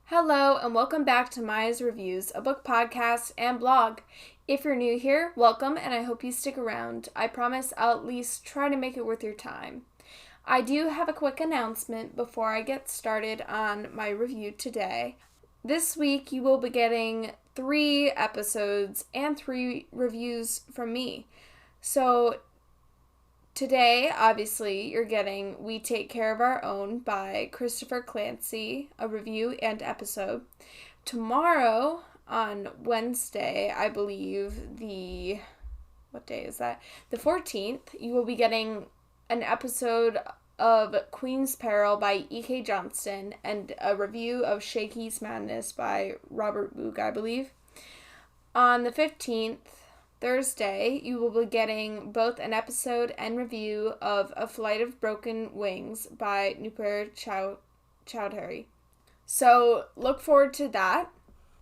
Hello, and welcome back to Maya's Reviews, a book podcast and blog. If you're new here, welcome, and I hope you stick around. I promise I'll at least try to make it worth your time. I do have a quick announcement before I get started on my review today. This week, you will be getting 3 episodes and 3 reviews from me. So, today, obviously, you're getting We Take Care of Our Own by Christopher Clancy, a review and episode. Tomorrow, on Wednesday, I believe what day is that? The 14th, you will be getting an episode of Queen's Peril by E.K. Johnston and a review of Shakey's Madness by Robert Boog, I believe. On the 15th, Thursday, you will be getting both an episode and review of A Flight of Broken Wings by Nupur Chowdhury. So look forward to that.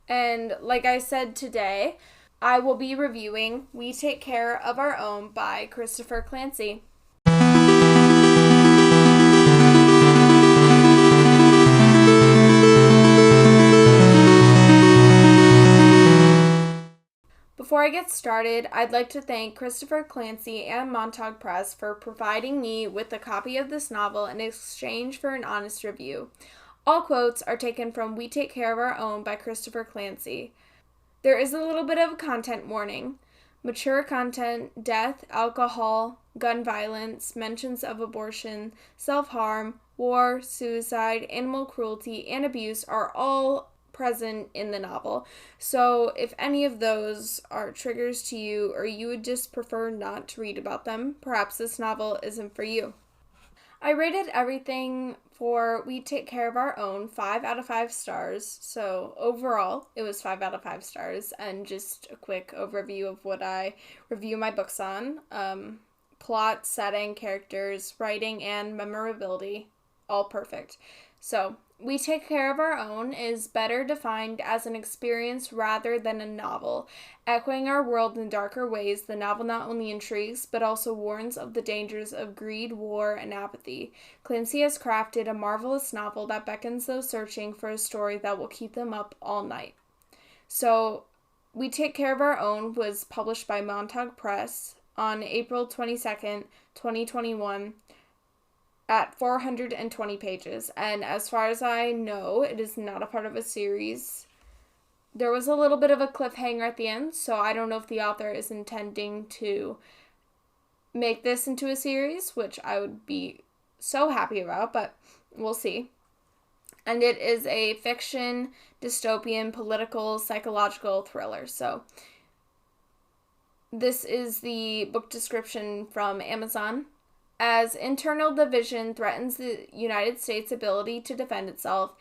And like I said today, I will be reviewing We Take Care of Our Own by Christopher Clancy. Before I get started, I'd like to thank Christopher Clancy and Montag Press for providing me with a copy of this novel in exchange for an honest review. All quotes are taken from We Take Care of Our Own by Christopher Clancy. There is a little bit of a content warning. Mature content, death, alcohol, gun violence, mentions of abortion, self-harm, war, suicide, animal cruelty, and abuse are all present in the novel. So if any of those are triggers to you or you would just prefer not to read about them, perhaps this novel isn't for you. I rated everything for We Take Care of Our Own 5 out of 5 stars. So overall, it was 5 out of 5 stars. And just a quick overview of what I review my books on. Plot, setting, characters, writing, and memorability. All perfect. So, We Take Care of Our Own is better defined as an experience rather than a novel. Echoing our world in darker ways, the novel not only intrigues, but also warns of the dangers of greed, war, and apathy. Clancy has crafted a marvelous novel that beckons those searching for a story that will keep them up all night. So, We Take Care of Our Own was published by Montag Press on April 22nd, 2021, at 420 pages, and as far as I know, it is not a part of a series. There was a little bit of a cliffhanger at the end, so I don't know if the author is intending to make this into a series, which I would be so happy about, but we'll see. And it is a fiction, dystopian, political, psychological thriller. So this is the book description from Amazon. As internal division threatens the United States' ability to defend itself,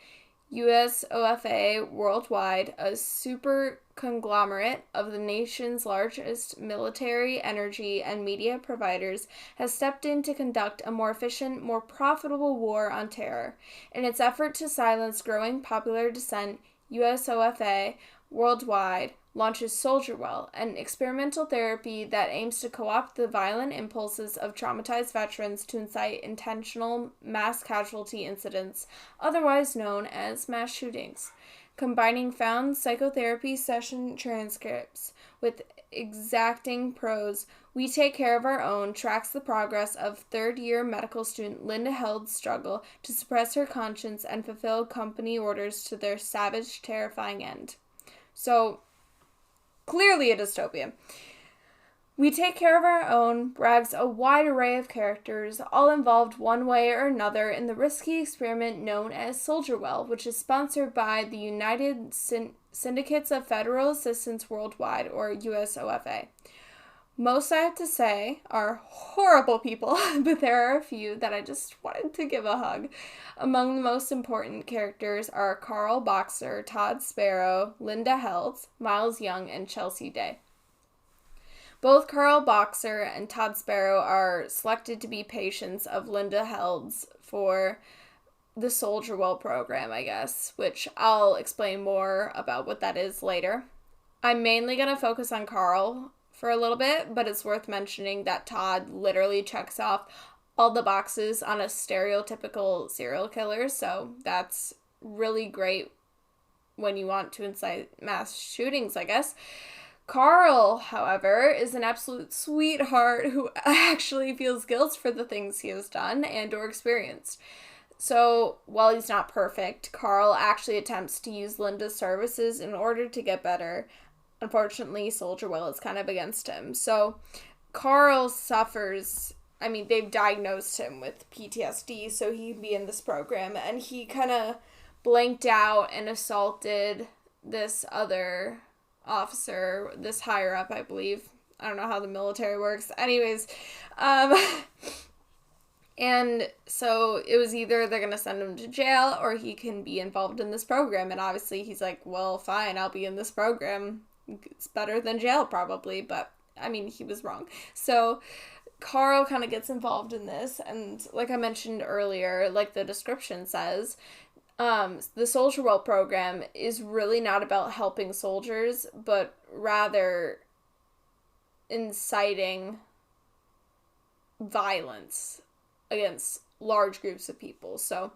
USOFA Worldwide, a super conglomerate of the nation's largest military, energy, and media providers, has stepped in to conduct a more efficient, more profitable war on terror. In its effort to silence growing popular dissent, USOFA Worldwide launches Soldierwell, an experimental therapy that aims to co-opt the violent impulses of traumatized veterans to incite intentional mass casualty incidents, otherwise known as mass shootings. Combining found psychotherapy session transcripts with exacting prose, We Take Care of Our Own tracks the progress of third-year medical student Linda Held's struggle to suppress her conscience and fulfill company orders to their savage, terrifying end. So, clearly a dystopia. We Take Care of Our Own brags a wide array of characters, all involved one way or another in the risky experiment known as Soldierwell, which is sponsored by the United Syndicates of Federal Assistance Worldwide, or USOFA. Most, I have to say, are horrible people, but there are a few that I just wanted to give a hug. Among the most important characters are Carl Boxer, Todd Sparrow, Linda Held, Miles Young, and Chelsea Day. Both Carl Boxer and Todd Sparrow are selected to be patients of Linda Held's for the Soldierwell program, I guess, which I'll explain more about what that is later. I'm mainly going to focus on Carl for a little bit, but it's worth mentioning that Todd literally checks off all the boxes on a stereotypical serial killer, so that's really great when you want to incite mass shootings, I guess. Carl, however, is an absolute sweetheart who actually feels guilt for the things he has done and or experienced. So, while he's not perfect, Carl actually attempts to use Linda's services in order to get better. Unfortunately, Soldier Will is kind of against him. So, Carl suffers, they've diagnosed him with PTSD, so he can be in this program, and he kind of blanked out and assaulted this other officer, this higher up, I believe. I don't know how the military works. Anyways, and so it was either they're going to send him to jail or he can be involved in this program. And obviously he's like, well, fine, I'll be in this program. It's better than jail probably, but he was wrong. So Carl kind of gets involved in this. And like I mentioned earlier, like the description says, the Soldier Well program is really not about helping soldiers, but rather inciting violence against large groups of people. So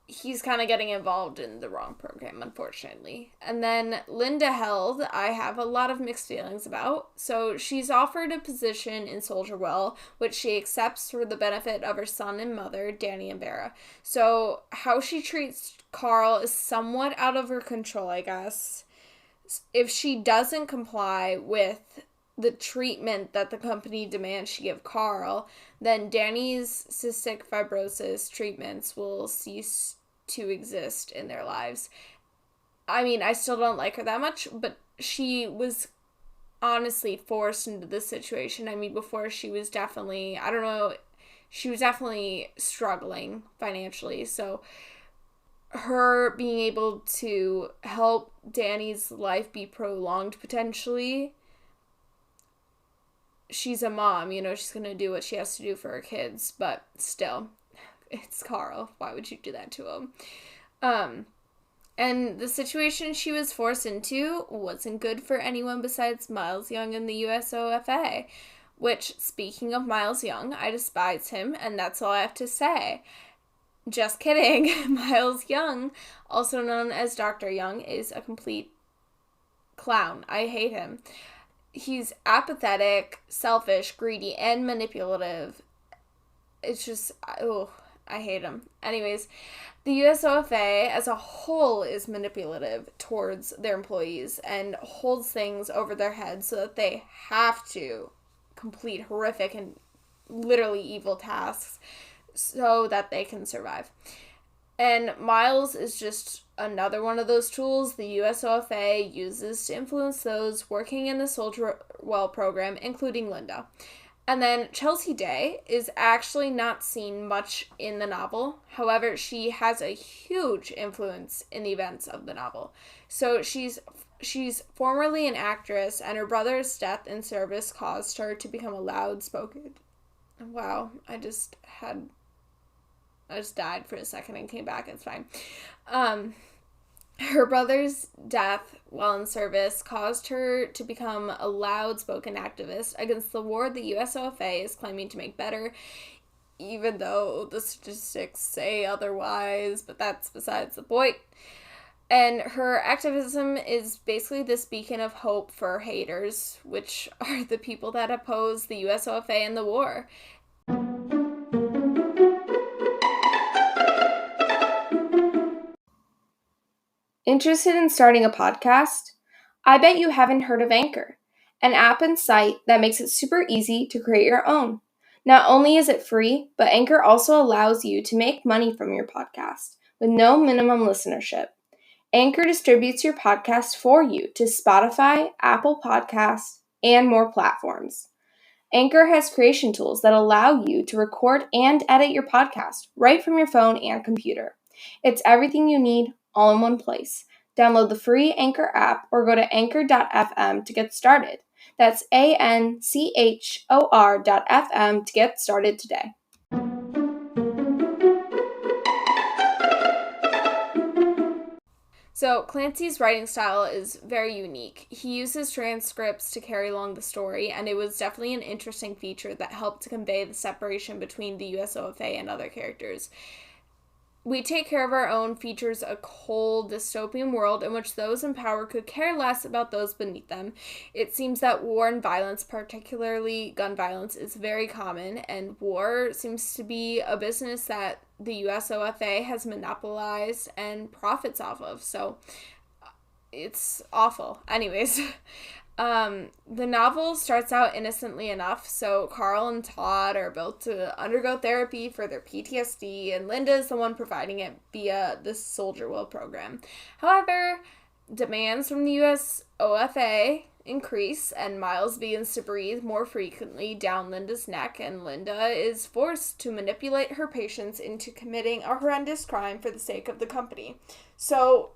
he's kind of getting involved in the wrong program, unfortunately. And then Linda Held, I have a lot of mixed feelings about. So she's offered a position in Soldier Well, which she accepts for the benefit of her son and mother, Danny and Vera. So how she treats Carl is somewhat out of her control, I guess. If she doesn't comply with the treatment that the company demands she give Carl, then Danny's cystic fibrosis treatments will cease to exist in their lives. I still don't like her that much, but she was honestly forced into this situation. Before she was definitely, she was definitely struggling financially, so her being able to help Danny's life be prolonged potentially, she's a mom, she's going to do what she has to do for her kids, but still, it's Carl. Why would you do that to him? And the situation she was forced into wasn't good for anyone besides Miles Young and the USOFA, which, speaking of Miles Young, I despise him, and that's all I have to say. Just kidding. Miles Young, also known as Dr. Young, is a complete clown. I hate him. He's apathetic, selfish, greedy, and manipulative. It's just, I hate him. Anyways, the USOFA as a whole is manipulative towards their employees and holds things over their heads so that they have to complete horrific and literally evil tasks so that they can survive. And Miles is just another one of those tools the USOFA uses to influence those working in the Soldier Well program, including Linda. And then Chelsea Day is actually not seen much in the novel. However, she has a huge influence in the events of the novel. So she's formerly an actress, and her brother's death in service caused her to become a loud-spoken. Wow, I just died for a second and came back. It's fine. Her brother's death while in service caused her to become a loud-spoken activist against the war the USOFA is claiming to make better, even though the statistics say otherwise, but that's besides the point. And her activism is basically this beacon of hope for haters, which are the people that oppose the USOFA and the war. Interested in starting a podcast? I bet you haven't heard of Anchor, an app and site that makes it super easy to create your own. Not only is it free, but Anchor also allows you to make money from your podcast with no minimum listenership. Anchor distributes your podcast for you to Spotify, Apple Podcasts, and more platforms. Anchor has creation tools that allow you to record and edit your podcast right from your phone and computer. It's everything you need all in one place. Download the free Anchor app or go to anchor.fm to get started. That's ANCHOR.FM to get started today. So Clancy's writing style is very unique. He uses transcripts to carry along the story, and it was definitely an interesting feature that helped to convey the separation between the USOFA and other characters. We Take Care of Our Own features a cold, dystopian world in which those in power could care less about those beneath them. It seems that war and violence, particularly gun violence, is very common, and war seems to be a business that the USOFA has monopolized and profits off of. So it's awful. Anyways, the novel starts out innocently enough, so Carl and Todd are both to undergo therapy for their PTSD, and Linda is the one providing it via the Soldier Will program. However, demands from the US OFA increase, and Miles begins to breathe more frequently down Linda's neck, and Linda is forced to manipulate her patients into committing a horrendous crime for the sake of the company. So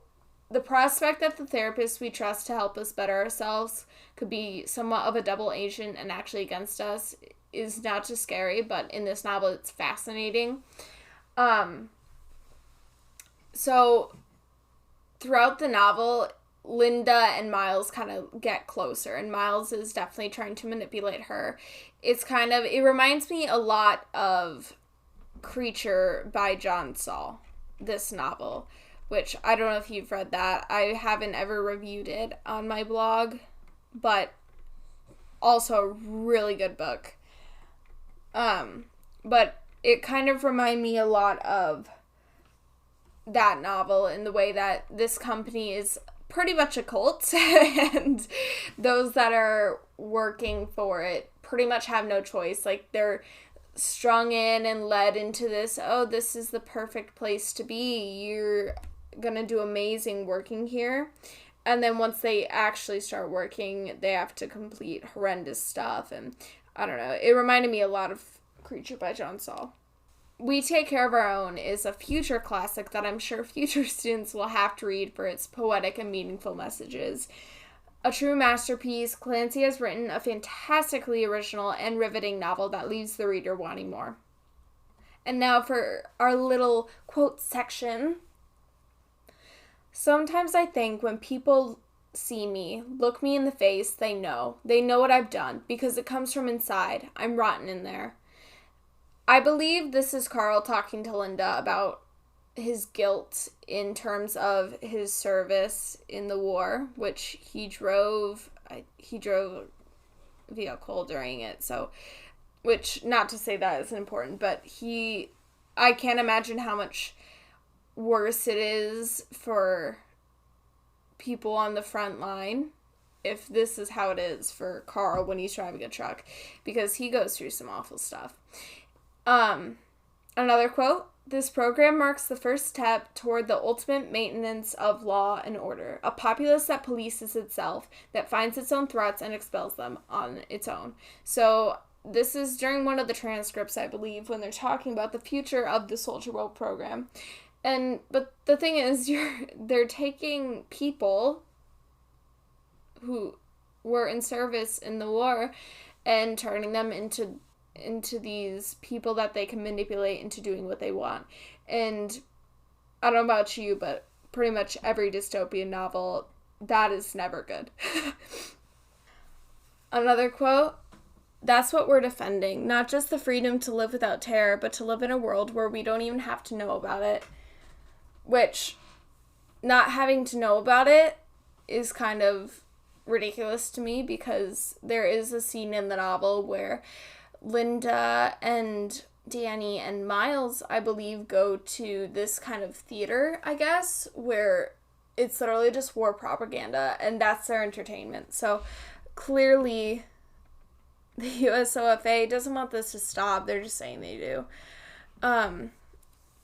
the prospect that the therapist we trust to help us better ourselves could be somewhat of a double agent and actually against us is not just scary, but in this novel it's fascinating. So throughout the novel, Linda and Miles kind of get closer, and Miles is definitely trying to manipulate her. It reminds me a lot of Creature by John Saul, this novel, which I don't know if you've read that. I haven't ever reviewed it on my blog, but also a really good book. But it kind of reminded me a lot of that novel in the way that this company is pretty much a cult, and those that are working for it pretty much have no choice. Like, they're strung in and led into this, oh, this is the perfect place to be. You're gonna do amazing working here. And then once they actually start working, they have to complete horrendous stuff. And I don't know. It reminded me a lot of Creature by John Saul. We Take Care of Our Own is a future classic that I'm sure future students will have to read for its poetic and meaningful messages. A true masterpiece, Clancy has written a fantastically original and riveting novel that leaves the reader wanting more. And now for our little quote section. Sometimes I think when people see me, look me in the face, they know what I've done, because it comes from inside. I'm rotten in there. I believe this is Carl talking to Linda about his guilt in terms of his service in the war, which he drove a vehicle during it, so, which, not to say that isn't important, but I can't imagine how much worse it is for people on the front line if this is how it is for Carl when he's driving a truck, because he goes through some awful stuff. Another quote, this program marks the first step toward the ultimate maintenance of law and order, a populace that polices itself, that finds its own threats and expels them on its own. So this is during one of the transcripts, I believe, when they're talking about the future of the Soldier Will program. But the thing is, they're taking people who were in service in the war and turning them into these people that they can manipulate into doing what they want. And I don't know about you, but pretty much every dystopian novel, that is never good. Another quote, that's what we're defending. Not just the freedom to live without terror, but to live in a world where we don't even have to know about it. Which, not having to know about it is kind of ridiculous to me, because there is a scene in the novel where Linda and Danny and Miles, I believe, go to this kind of theater, I guess, where it's literally just war propaganda, and that's their entertainment. So clearly the USOFA doesn't want this to stop. They're just saying they do.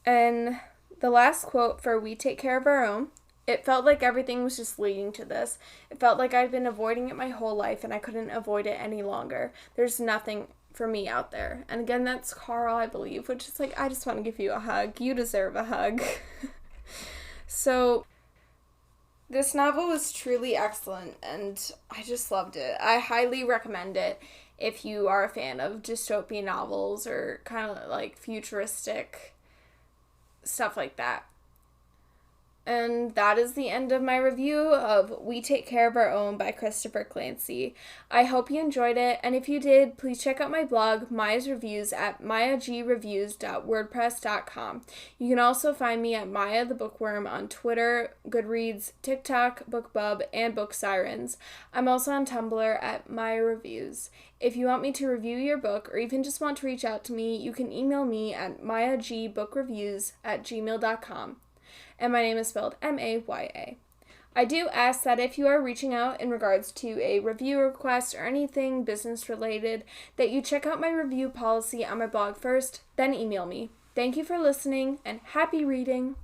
And the last quote for We Take Care of Our Own, it felt like everything was just leading to this. It felt like I'd been avoiding it my whole life, and I couldn't avoid it any longer. There's nothing for me out there. And again, that's Carl, I believe, which is like, I just want to give you a hug. You deserve a hug. So this novel was truly excellent, and I just loved it. I highly recommend it if you are a fan of dystopian novels or kind of like futuristic stuff like that. And that is the end of my review of We Take Care of Our Own by Christopher Clancy. I hope you enjoyed it, and if you did, please check out my blog, Maya's Reviews, at mayagreviews.wordpress.com. You can also find me at Maya the Bookworm on Twitter, Goodreads, TikTok, BookBub, and Book Sirens. I'm also on Tumblr at Maya Reviews. If you want me to review your book, or even just want to reach out to me, you can email me at mayagbookreviews@gmail.com. And my name is spelled Maya. I do ask that if you are reaching out in regards to a review request or anything business related, that you check out my review policy on my blog first, then email me. Thank you for listening, and happy reading!